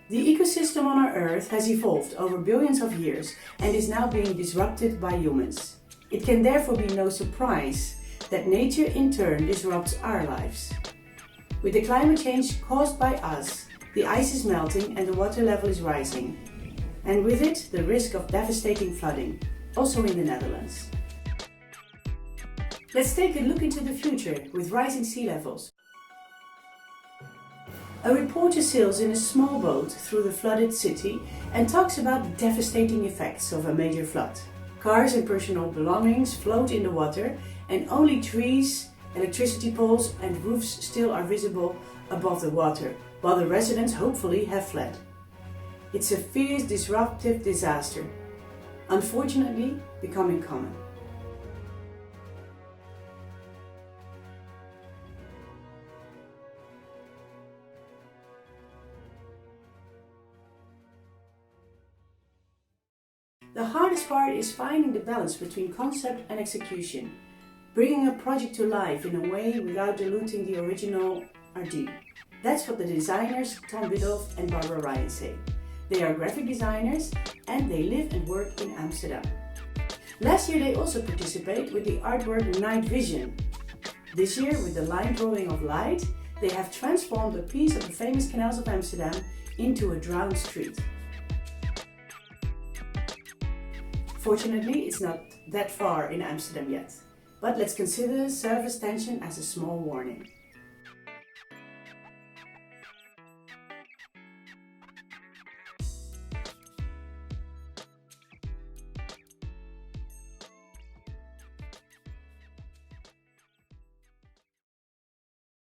The ecosystem on our Earth has evolved over billions of years and is now being disrupted by humans. It can therefore be no surprise that nature in turn disrupts our lives. With the climate change caused by us, the ice is melting and the water level is rising. And with it, the risk of devastating flooding, also in the Netherlands. Let's take a look into the future with rising sea levels. A reporter sails in a small boat through the flooded city and talks about the devastating effects of a major flood. Cars and personal belongings float in the water and only trees, electricity poles and roofs still are visible above the water, while the residents hopefully have fled. It's a fierce, disruptive disaster, unfortunately becoming common. The hardest part is finding the balance between concept and execution, bringing a project to life in a way without diluting the original idea. That's what the designers Tom Biddulph and Barbara Ryan say. They are graphic designers and they live and work in Amsterdam. Last year they also participated with the artwork Night Vision. This year, with the line drawing of light, they have transformed a piece of the famous canals of Amsterdam into a drowned street. Fortunately, it's not that far in Amsterdam yet, but let's consider surface tension as a small warning.